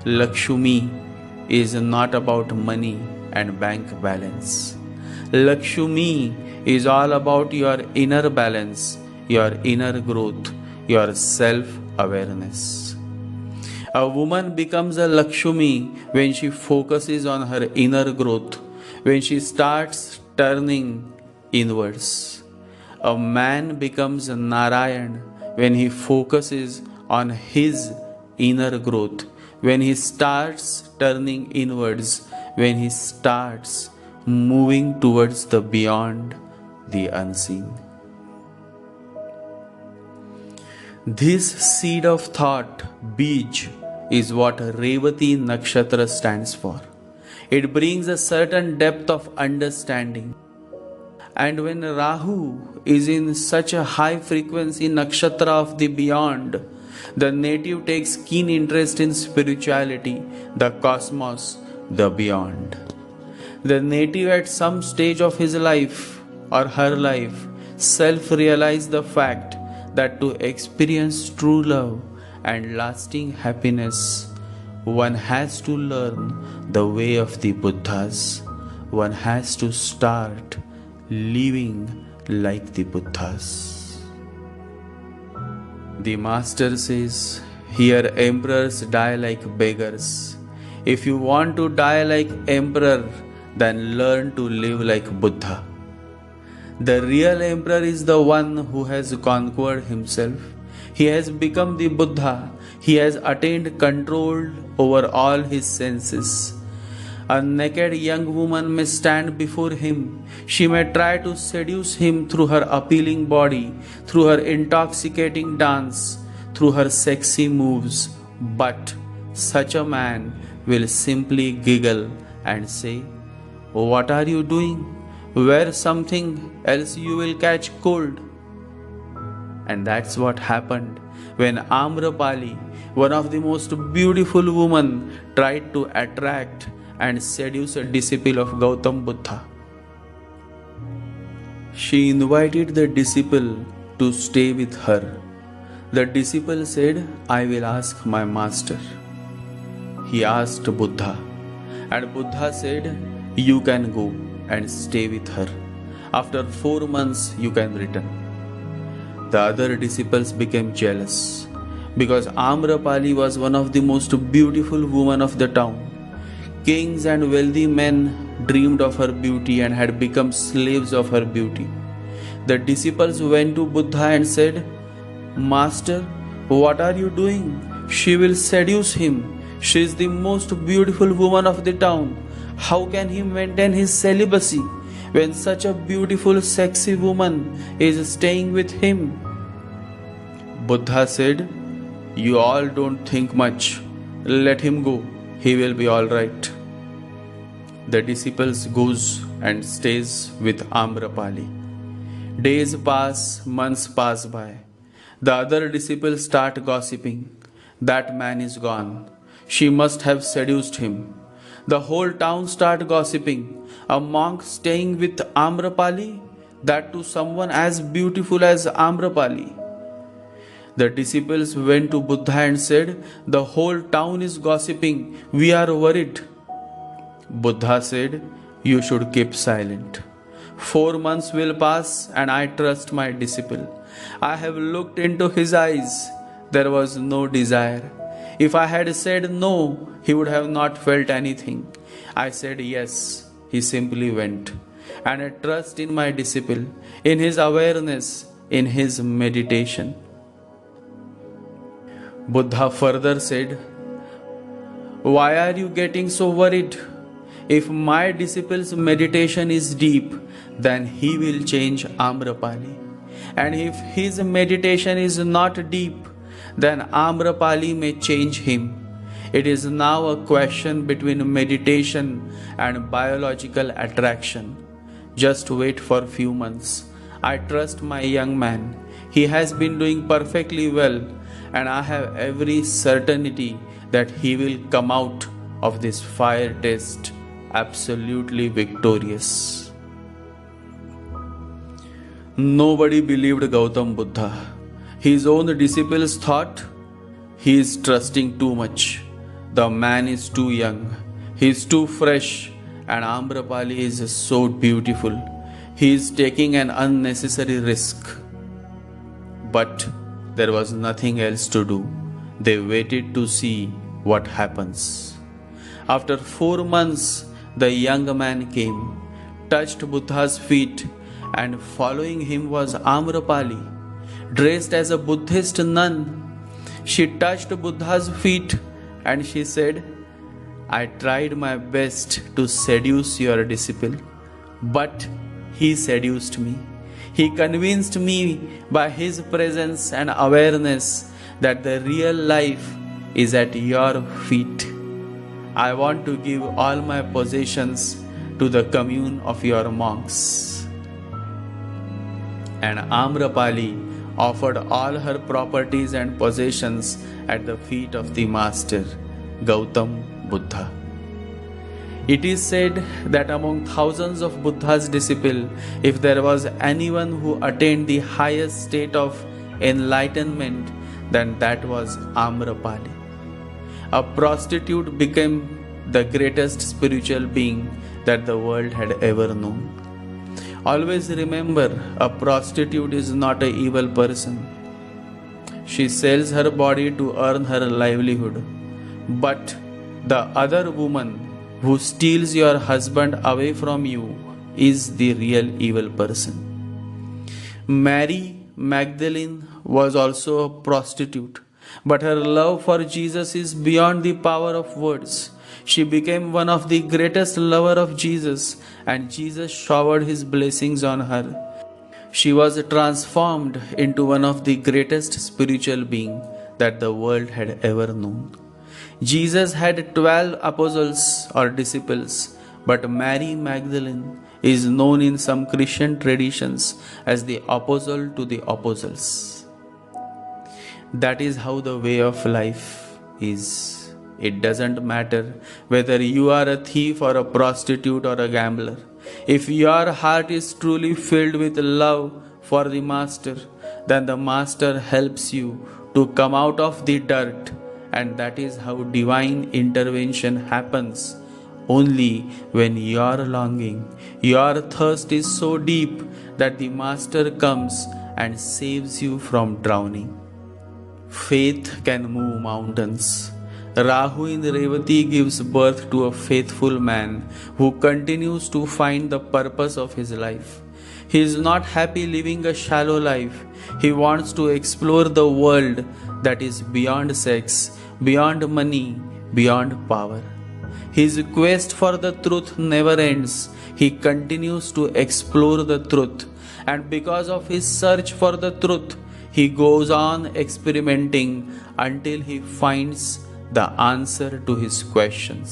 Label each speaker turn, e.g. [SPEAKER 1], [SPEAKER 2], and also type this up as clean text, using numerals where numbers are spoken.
[SPEAKER 1] Lakshmi is not about money and bank balance. Lakshmi is all about your inner balance, your inner growth, your self-awareness. A woman becomes a Lakshmi when she focuses on her inner growth, when she starts turning inwards. A man becomes a Narayan when he focuses on his inner growth, when he starts turning inwards, when he starts moving towards the beyond, the unseen. This seed of thought, Bij, is what Revati Nakshatra stands for. It brings a certain depth of understanding. And when Rahu is in such a high frequency nakshatra of the beyond, the native takes keen interest in spirituality, the cosmos, the beyond. The native at some stage of his life or her life self-realize the fact that to experience true love and lasting happiness, one has to learn the way of the Buddhas. One has to start living like the Buddhas. The master says, here emperors die like beggars. If you want to die like emperor, then learn to live like Buddha. The real emperor is the one who has conquered himself. He has become the Buddha. He has attained control over all his senses. A naked young woman may stand before him. She may try to seduce him through her appealing body, through her intoxicating dance, through her sexy moves. But such a man will simply giggle and say, "What are you doing? Wear something, else you will catch cold." And that's what happened when Amrapali, one of the most beautiful women, tried to attract and seduce a disciple of Gautam Buddha. She invited the disciple to stay with her. The disciple said, "I will ask my master." He asked Buddha, and Buddha said, "You can go and stay with her. After 4 months you can return." The other disciples became jealous because Amrapali was one of the most beautiful women of the town. Kings and wealthy men dreamed of her beauty and had become slaves of her beauty. The disciples went to Buddha and said, "Master, what are you doing? She will seduce him. She is the most beautiful woman of the town. How can he maintain his celibacy when such a beautiful, sexy woman is staying with him?" Buddha said, "You all don't think much. Let him go. He will be all right." The disciples goes and stays with Amrapali. Days pass, months pass by. The other disciples start gossiping. That man is gone. She must have seduced him. The whole town start gossiping. A monk staying with Amrapali, that to someone as beautiful as Amrapali. The disciples went to Buddha and said, "The whole town is gossiping. We are worried." Buddha said, "You should keep silent. 4 months will pass and I trust my disciple. I have looked into his eyes. There was no desire. If I had said no, he would have not felt anything. I said yes. He simply went. And I trust in my disciple, in his awareness, in his meditation." Buddha further said, "Why are you getting so worried? If my disciple's meditation is deep, then he will change Amrapali. And if his meditation is not deep, then Amrapali may change him. It is now a question between meditation and biological attraction. Just wait for a few months. I trust my young man. He has been doing perfectly well, and I have every certainty that he will come out of this fire test absolutely victorious." Nobody believed Gautam Buddha. His own disciples thought, "He is trusting too much. The man is too young, he is too fresh, and Amrapali is so beautiful. He is taking an unnecessary risk. But there was nothing else to do. They waited to see what happens. After 4 months, the young man came, touched Buddha's feet, and following him was Amrapali, dressed as a Buddhist nun. She touched Buddha's feet and she said, "I tried my best to seduce your disciple, but he seduced me. He convinced me by his presence and awareness that the real life is at your feet. I want to give all my possessions to the commune of your monks." And Amrapali offered all her properties and possessions at the feet of the master, Gautam Buddha. It is said that among thousands of Buddha's disciples, if there was anyone who attained the highest state of enlightenment, then that was Amrapali. A prostitute became the greatest spiritual being that the world had ever known. Always remember, a prostitute is not an evil person. She sells her body to earn her livelihood. But the other woman who steals your husband away from you is the real evil person. Mary Magdalene was also a prostitute, but her love for Jesus is beyond the power of words. She became one of the greatest lovers of Jesus, and Jesus showered his blessings on her. She was transformed into one of the greatest spiritual beings that the world had ever known. Jesus had 12 apostles or disciples, but Mary Magdalene is known in some Christian traditions as the apostle to the apostles. That is how the way of life is. It doesn't matter whether you are a thief or a prostitute or a gambler. If your heart is truly filled with love for the Master, then the Master helps you to come out of the dirt, and that is how divine intervention happens. Only when your longing, your thirst is so deep that the Master comes and saves you from drowning. Faith can move mountains. Rahu in Revati gives birth to a faithful man who continues to find the purpose of his life. He is not happy living a shallow life. He wants to explore the world that is beyond sex, beyond money, beyond power. His quest for the truth never ends. He continues to explore the truth, and because of his search for the truth, he goes on experimenting until he finds the answer to his questions.